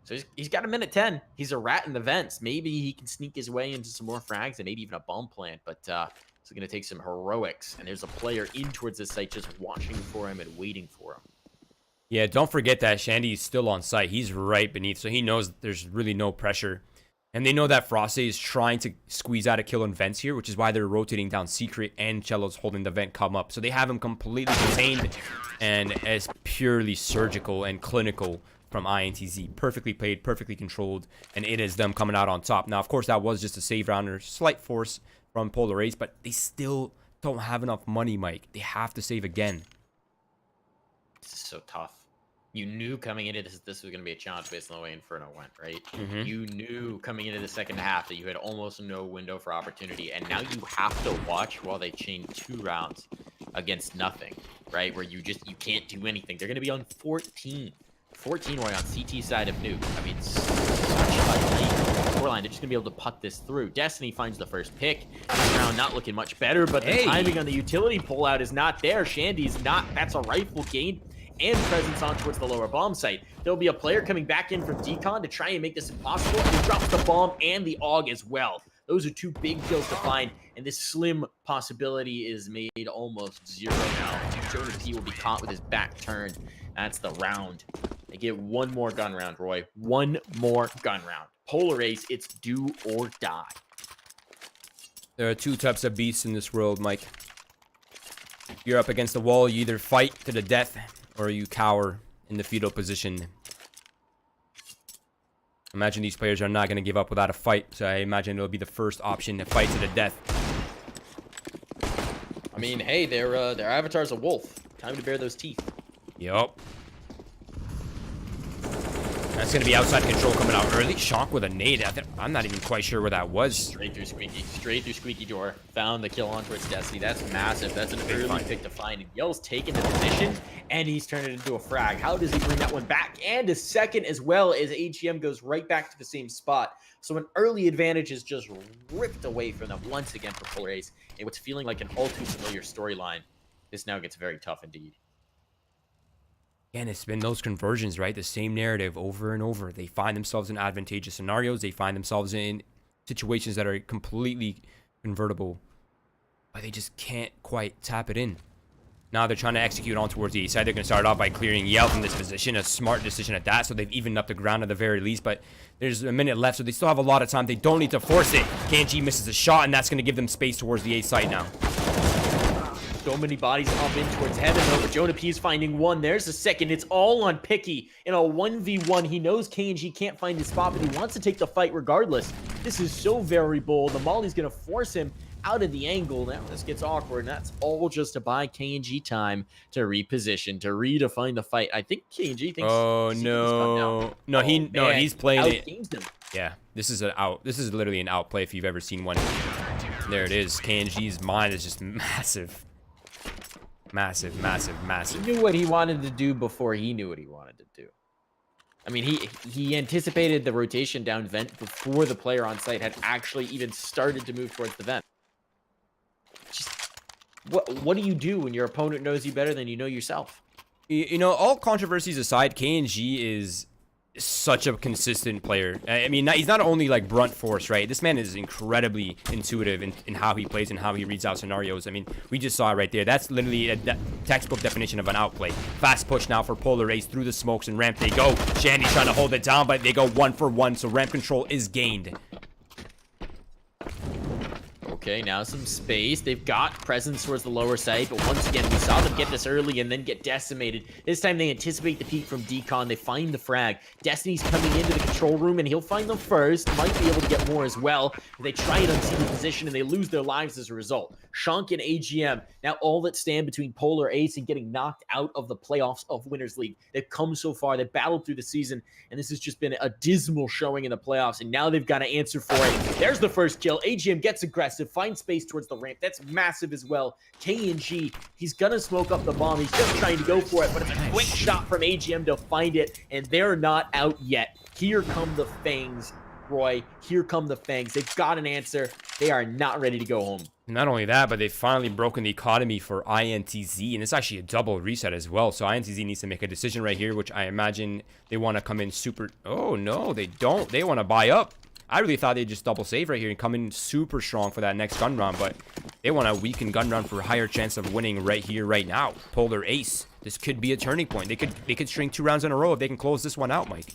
[SPEAKER 2] So he's got a minute 10. He's a rat in the vents. Maybe he can sneak his way into some more frags and maybe even a bomb plant, but it's going to take some heroics. And there's a player in towards this site just watching for him and waiting for him.
[SPEAKER 1] Yeah, don't forget that Shandy's still on site. He's right beneath, so he knows there's really no pressure. And they know that Frosty is trying to squeeze out a kill in vents here, which is why they're rotating down Secret and Cello's holding the vent come up. So they have him completely contained and as purely surgical and clinical from INTZ. Perfectly played, perfectly controlled, and it is them coming out on top. Now, of course, that was just a save round or slight force from Polar Ace, but they still don't have enough money, Mike. They have to save again.
[SPEAKER 2] This is so tough. You knew coming into this was going to be a challenge based on the way Inferno went, right?
[SPEAKER 1] Mm-hmm.
[SPEAKER 2] You knew coming into the second half that you had almost no window for opportunity, and now you have to watch while they chain 2 rounds against nothing, right? Where you can't do anything. They're going to be on 14 right on CT side of Nuke. I mean, such a late scoreline. They're just going to be able to putt this through. Destiny finds the first pick. This round not looking much better, but the timing on the utility pullout is not there. Shandy's not. That's a rifle gain and presence on towards the lower bomb site. There'll be a player coming back in from decon to try and make this impossible, and he drops the bomb and the AUG as well. Those are 2 big kills to find, and this slim possibility is made almost 0 now. Jonah P will be caught with his back turned. That's the round. They get 1 more gun round, Roy. 1 more gun round. Polar Ace, it's do or die.
[SPEAKER 1] There are 2 types of beasts in this world, Mike. You're up against the wall, you either fight to the death or you cower in the fetal position. Imagine these players are not going to give up without a fight, so I imagine it'll be the first option to fight to the death.
[SPEAKER 2] I mean, hey, their avatar's a wolf. Time to bare those teeth.
[SPEAKER 1] Yup. That's going to be outside control coming out early. Shonk with a nade. I'm not even quite sure where that was.
[SPEAKER 2] Straight through Squeaky door. Found the kill on towards Destiny. That's massive. That's an early pick to find. And Yell's taken the position, and he's turned it into a frag. How does he bring that one back? And a second as well, as AGM goes right back to the same spot. So an early advantage is just ripped away from them once again for Polar Ace. And what's feeling like an all too familiar storyline, this now gets very tough indeed.
[SPEAKER 1] And it's been those conversions, right? The same narrative over and over. They find themselves in advantageous scenarios. They find themselves in situations that are completely convertible, but they just can't quite tap it in. Now they're trying to execute on towards the east side. They're going to start off by clearing Yell from this position. A smart decision at that, so they've evened up the ground at the very least, but there's a minute left, so they still have a lot of time. They don't need to force it. KNG misses a shot, and that's going to give them space towards the A site now.
[SPEAKER 2] So many bodies up in towards heaven, though, but Jonah P is finding 1. There's the second. It's all on Picky in a 1v1. He knows KNG can't find his spot, but he wants to take the fight regardless. This is so very bold. The Molly's going to force him out of the angle. Now this gets awkward, and that's all just to buy KNG time to reposition, to redefine the fight. I think KNG thinks...
[SPEAKER 1] Oh, no. No, he's playing it.
[SPEAKER 2] Him.
[SPEAKER 1] Yeah, this is literally an outplay if you've ever seen one. There it is. KNG's mind is just massive. Massive.
[SPEAKER 2] He knew what he wanted to do before he knew what he wanted to do. I mean, he anticipated the rotation down vent before the player on site had actually even started to move towards the vent. Just what do you do when your opponent knows you better than you know yourself?
[SPEAKER 1] You know, all controversies aside, KNG is such a consistent player. I mean, he's not only like brunt force, right? This man is incredibly intuitive in how he plays and how he reads out scenarios. I mean, we just saw it right there. That's literally a textbook definition of an outplay. Fast push now for Polar Ace through the smokes, and ramp they go. Shandy's trying to hold it down, but they go 1 for 1, so ramp control is gained.
[SPEAKER 2] Okay, now some space. They've got presence towards the lower side, but once again, we saw them get this early and then get decimated. This time they anticipate the peak from Decon. They find the frag. Destiny's coming into the control room, and he'll find them first. Might be able to get more as well. They try and unseat the position, and they lose their lives as a result. Shunk and AGM, now all that stand between Polar Ace and getting knocked out of the playoffs of Winners League. They've come so far. They've battled through the season, and this has just been a dismal showing in the playoffs, and now they've got to answer for it. There's the first kill. AGM gets aggressive, finds space towards the ramp. That's massive as well. KNG, he's gonna smoke up the bomb. He's just trying to go for it, but it's a quick shot from AGM to find it, and they're not out yet. Here come the Fangs, Roy. Here come the Fangs. They've got an answer. They are not ready to go home.
[SPEAKER 1] Not only that, but they've finally broken the economy for INTZ, and it's actually a double reset as well. So INTZ needs to make a decision right here, which I imagine they want to come in super... Oh, no, they don't. They want to buy up. I really thought they'd just double save right here and come in super strong for that next gun round, but they want to weaken gun round for a higher chance of winning right here, right now. Polar Ace. This could be a turning point. They could string 2 rounds in a row if they can close this one out, Mike.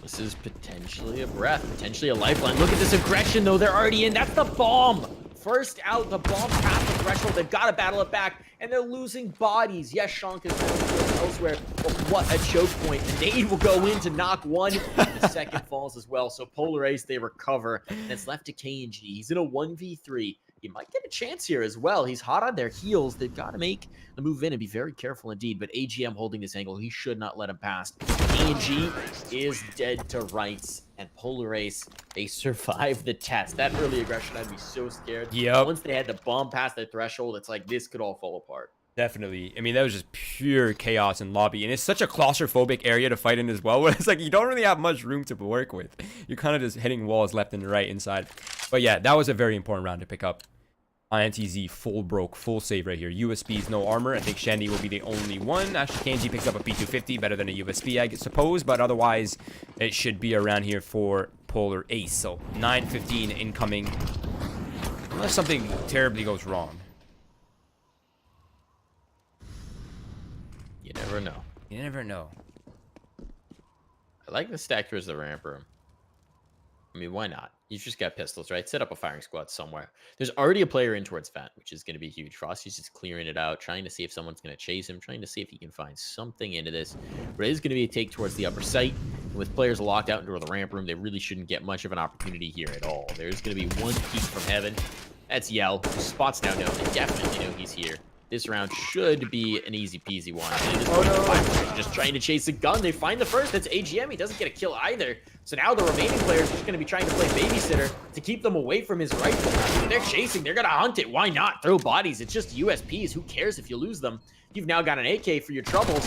[SPEAKER 2] This is potentially a breath, potentially a lifeline. Look at this aggression, though. They're already in. That's the bomb. First out, the bomb past the threshold. They've got to battle it back, and they're losing bodies. Yes, Shonk is going elsewhere, but what a choke point. The nade will go in to knock one, and the second falls as well. So Polar Ace, they recover, and it's left to KNG. He's in a 1v3. He might get a chance here as well. He's hot on their heels. They've got to make the move in and be very careful indeed. But AGM holding this angle. He should not let him pass. KNG is dead to rights. And Polar Ace, they survive the test. That early aggression, I'd be so scared.
[SPEAKER 1] Yep.
[SPEAKER 2] Once they had to bomb past their threshold, it's like this could all fall apart.
[SPEAKER 1] Definitely. I mean, that was just pure chaos in lobby. And it's such a claustrophobic area to fight in as well, where it's like you don't really have much room to work with. You're kind of just hitting walls left and right inside. But yeah, that was a very important round to pick up. INTZ full broke, full save right here. USB's no armor. I think Shandy will be the only one. Actually, KNG picks up a P250, better than a USB, I suppose. But otherwise, it should be around here for Polar Ace. So 9:15 incoming. Unless something terribly goes wrong.
[SPEAKER 2] You never know.
[SPEAKER 1] You never know.
[SPEAKER 2] I like the stack towards the ramp room. I mean, why not? You've just got pistols, right? Set up a firing squad somewhere. There's already a player in towards vent, which is going to be huge. Frosty's just clearing it out, trying to see if someone's going to chase him, trying to see if he can find something into this. But it is going to be a take towards the upper site. And with players locked out into the ramp room, they really shouldn't get much of an opportunity here at all. There's going to be one peek from heaven. That's Yell. The spot's now known. They definitely know he's here. This round should be an easy peasy one. Just trying to chase a gun. They find the first. That's AGM. He doesn't get a kill either. So now the remaining players are just going to be trying to play babysitter to keep them away from his rifle. They're chasing. They're going to hunt it. Why not? Throw bodies. It's just USPs. Who cares if you lose them? You've now got an AK for your troubles.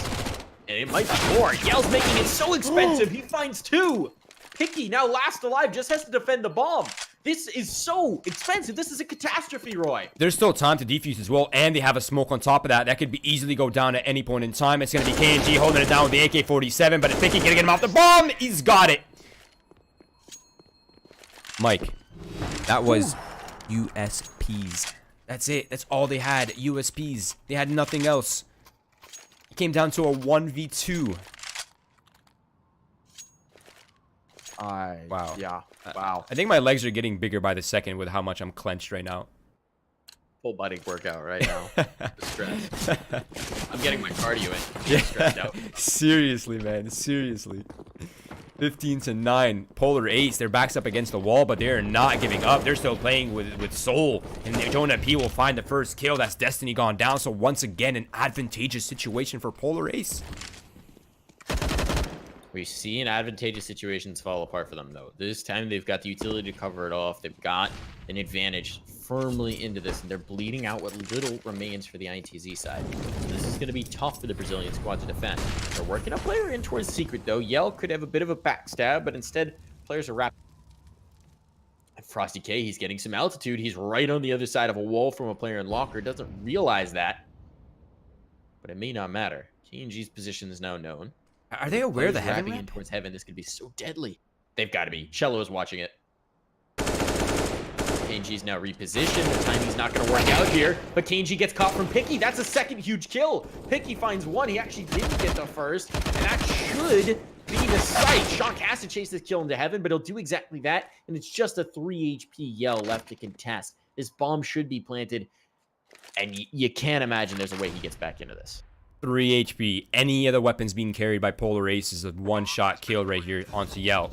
[SPEAKER 2] And it might be more. Yell's making it so expensive. He finds 2. Picky, now last alive, just has to defend the bomb. This is so expensive. This is a catastrophe, Roy.
[SPEAKER 1] There's still time to defuse as well, and they have a smoke on top of that. That could be easily go down at any point in time. It's going to be KNG holding it down with the AK-47, but it's Picky going to get him off the bomb. He's got it. Mike, that was USPs. That's it. That's all they had, USPs. They had nothing else. It came down to a 1v2. Wow.
[SPEAKER 2] Yeah. Wow.
[SPEAKER 1] I think my legs are getting bigger by the second with how much I'm clenched right now.
[SPEAKER 2] Full body workout right now. The stress. I'm getting my cardio in.
[SPEAKER 1] Yeah.
[SPEAKER 2] Stressed out.
[SPEAKER 1] Seriously, man. Seriously. 15-9. Polar Ace. Their back's up against the wall, but they're not giving up. They're still playing with soul. And Jonah P will find the first kill. That's Destiny gone down. So once again, an advantageous situation for Polar Ace.
[SPEAKER 2] We've seen advantageous situations fall apart for them, though. This time, they've got the utility to cover it off. They've got an advantage firmly into this, and they're bleeding out what little remains for the INTZ side. This is going to be tough for the Brazilian squad to defend. They're working a player in towards Secret, though. Yell could have a bit of a backstab, but instead, players are wrapped. And Frosty K, he's getting some altitude. He's right on the other side of a wall from a player in Locker. Doesn't realize that, but it may not matter. KNG's position is now known.
[SPEAKER 1] Are they aware of the
[SPEAKER 2] heavy
[SPEAKER 1] heaven
[SPEAKER 2] in towards heaven? This could be so deadly. They've got to be. Cello is watching it. KNG's now repositioned. The timing's not going to work out here, but KNG gets caught from Picky. That's a second huge kill. Picky finds one. He actually didn't get the first, and that should be the sight. Shock has to chase this kill into heaven, but he'll do exactly that, and it's just a 3 HP Yell left to contest. This bomb should be planted, and you can't imagine there's a way he gets back into this.
[SPEAKER 1] 3 HP. Any of the weapons being carried by Polar Ace is a one-shot kill right here onto Yell.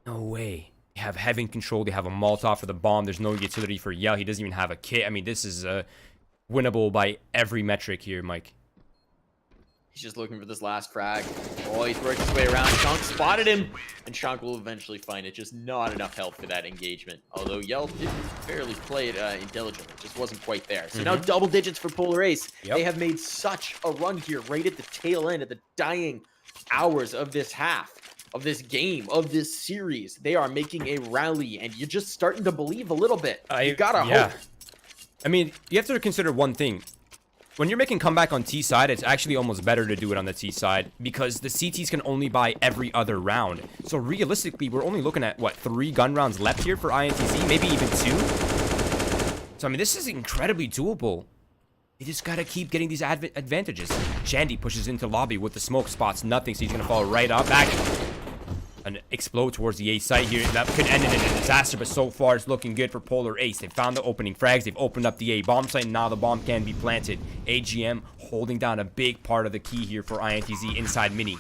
[SPEAKER 1] No way. They have heaven control. They have a Molotov for the bomb. There's no utility for Yell. He doesn't even have a kit. I mean, this is winnable by every metric here, Mike.
[SPEAKER 2] He's just looking for this last frag. Oh, he's worked his way around. Shonk spotted him, and Shonk will eventually find it. Just not enough help for that engagement. Although Yell did fairly play it intelligently. Just wasn't quite there. So now double digits for Polar Ace. Yep. They have made such a run here right at the tail end, at the dying hours of this half, of this game, of this series. They are making a rally, and you're just starting to believe a little bit. You gotta hope.
[SPEAKER 1] I mean, you have to consider one thing. When you're making comeback on T side, it's actually almost better to do it on the T side because the CTs can only buy every other round. So realistically, we're only looking at, what, 3 gun rounds left here for INTZ? Maybe even 2? So, I mean, this is incredibly doable. You just gotta keep getting these advantages. Shandy pushes into lobby with the smoke, spots nothing, so he's gonna fall right up back and explode towards the A site here. That could end in a disaster, but so far it's looking good for Polar Ace. They found the opening frags. They've opened up the A bomb site, and now the bomb can be planted. AGM holding down a big part of the key here for INTZ inside mini.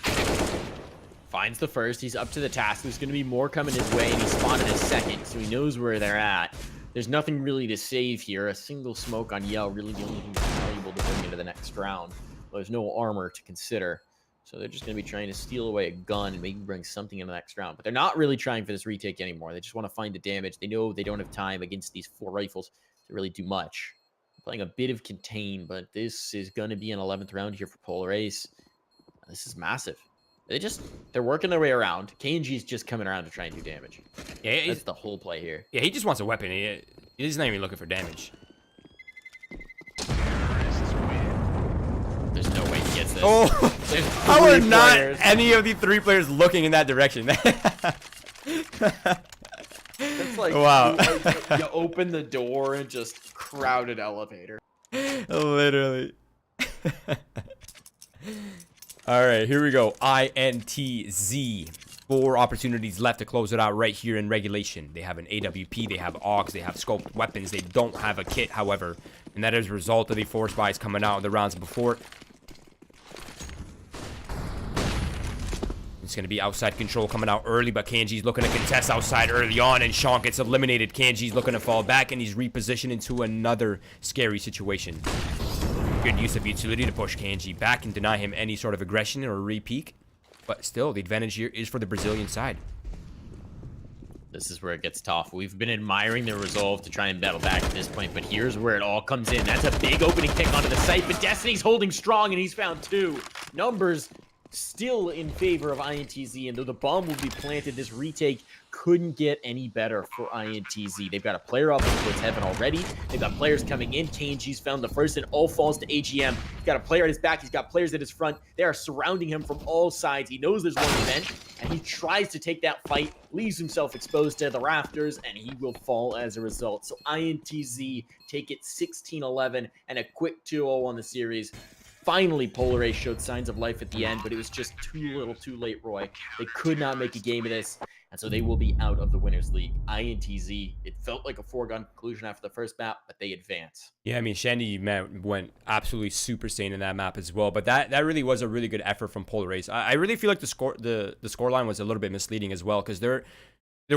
[SPEAKER 2] Finds the first. He's up to the task. There's going to be more coming his way, and he spotted a second, so he knows where they're at. There's nothing really to save here. A single smoke on Yell, really the only thing valuable to bring into the next round. Well, there's no armor to consider. So they're just going to be trying to steal away a gun and maybe bring something in the next round. But they're not really trying for this retake anymore. They just want to find the damage. They know they don't have time against these 4 rifles to really do much. Playing a bit of contain, but this is going to be an 11th round here for Polar Ace. This is massive. They're working their way around. KNG's just coming around to try and do damage. Yeah, that's the whole play here.
[SPEAKER 1] Yeah, he just wants a weapon. He's not even looking for damage.
[SPEAKER 2] There's no way he gets this.
[SPEAKER 1] Oh, how are not any of the 3 players looking in that direction?
[SPEAKER 2] That's like,
[SPEAKER 1] wow.
[SPEAKER 2] You open the door and just crowded elevator.
[SPEAKER 1] Literally. All right, here we go. INTZ. 4 opportunities left to close it out right here in regulation. They have an AWP, they have AUGs, they have scoped weapons. They don't have a kit, however, and that is a result of the force buys coming out in the rounds before. It's going to be outside control coming out early, but Kanji's looking to contest outside early on, and Shonk gets eliminated. Kanji's looking to fall back, and he's repositioned into another scary situation. Good use of utility to push Kanji back and deny him any sort of aggression or re-peek. But still, the advantage here is for the Brazilian side.
[SPEAKER 2] This is where it gets tough. We've been admiring their resolve to try and battle back at this point, but here's where it all comes in. That's a big opening pick onto the site, but Destiny's holding strong, and he's found 2. Numbers still in favor of INTZ, and though the bomb will be planted, this retake couldn't get any better for INTZ. They've got a player up towards heaven already. They've got players coming in. KNG's found the first, and all falls to AGM. He's got a player at his back. He's got players at his front. They are surrounding him from all sides. He knows there's one event, and he tries to take that fight, leaves himself exposed to the rafters, and he will fall as a result. So INTZ take it 16-11 and a quick 2-0 on the series. Finally, Polar Ace showed signs of life at the end, but it was just too little too late, Roy. They could not make a game of this, and so they will be out of the Winners League. INTZ, it felt like a foregone conclusion after the first map, but they advance.
[SPEAKER 1] Yeah, I mean, Shandy went absolutely super sane in that map as well, but that really was a really good effort from Polar Ace. I really feel like the scoreline was a little bit misleading as well, because there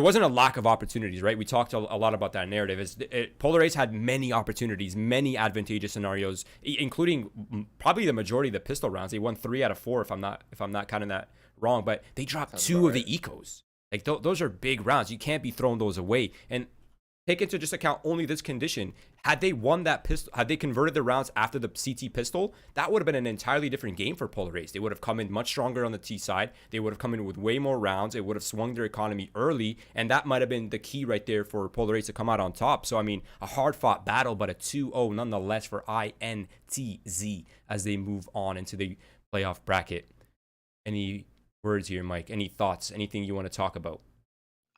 [SPEAKER 1] wasn't a lack of opportunities, right? We talked a lot about that narrative. Polar Ace had many opportunities, many advantageous scenarios, including probably the majority of the pistol rounds. They won 3 out of 4, if I'm not counting that wrong. But they dropped 2 of the ecos. Like those are big rounds. You can't be throwing those away. And take into just account only this condition. Had they won that pistol, had they converted the rounds after the CT pistol, that would have been an entirely different game for Polar Ace. They would have come in much stronger on the T side. They would have come in with way more rounds. It would have swung their economy early, and that might have been the key right there for Polar Ace to come out on top. So, I mean, a hard-fought battle, but a 2-0 nonetheless for INTZ as they move on into the playoff bracket. Any words here, Mike? Any thoughts? Anything you want to talk about?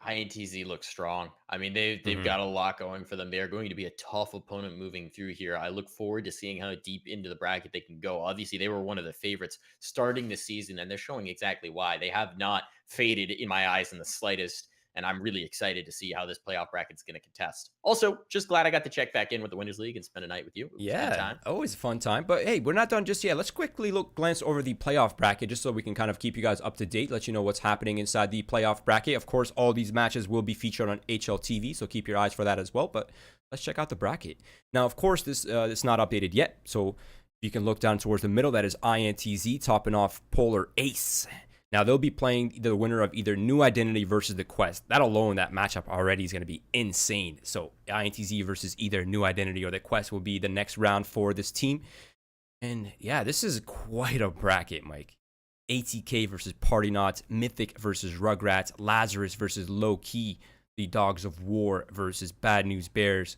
[SPEAKER 2] INTZ looks strong. I mean, they've got a lot going for them. They are going to be a tough opponent moving through here. I look forward to seeing how deep into the bracket they can go. Obviously, they were one of the favorites starting the season, and they're showing exactly why. They have not faded in my eyes in the slightest, and I'm really excited to see how this playoff bracket is going to contest. Also, just glad I got to check back in with the Winners League and spend a night with you. It was a good time.
[SPEAKER 1] Always a fun time. But hey, we're not done just yet. Let's quickly glance over the playoff bracket just so we can kind of keep you guys up to date, let you know what's happening inside the playoff bracket. Of course, all these matches will be featured on HLTV, so keep your eyes for that as well. But let's check out the bracket. Now, of course, this it's not updated yet, so you can look down towards the middle. That is INTZ topping off Polar Ace. Now, they'll be playing the winner of either New Identity versus The Quest. That alone, that matchup already is going to be insane. So, INTZ versus either New Identity or The Quest will be the next round for this team. And yeah, this is quite a bracket, Mike. ATK versus Party Knots, Mythic versus Rugrats, Lazarus versus Low Key, the Dogs of War versus Bad News Bears,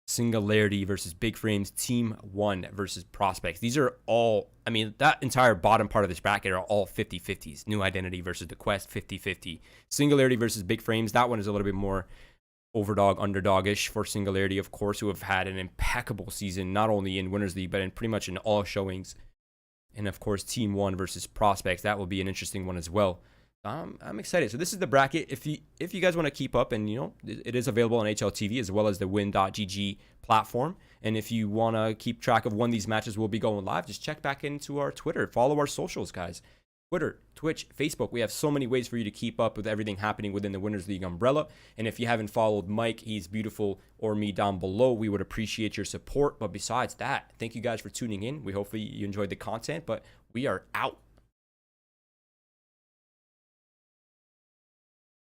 [SPEAKER 1] Singularity versus Big Frames, Team 1 versus Prospects. These are all, I mean, that entire bottom part of this bracket are all 50-50s. New Identity versus The Quest, 50-50. Singularity versus Big Frames, that one is a little bit more underdog-ish for Singularity, of course, who have had an impeccable season, not only in Winners League, but in pretty much in all showings. And of course, Team 1 versus Prospects, that will be an interesting one as well. I'm excited. So this is the bracket. If you guys want to keep up, and it is available on HLTV as well as the win.gg platform. And if you want to keep track of when these matches will be going live, just check back into our Twitter. Follow our socials, guys. Twitter, Twitch, Facebook. We have so many ways for you to keep up with everything happening within the Winners League umbrella. And if you haven't followed Mike, he's beautiful, or me down below, we would appreciate your support. But besides that, thank you guys for tuning in. We hopefully you enjoyed the content, but we are out.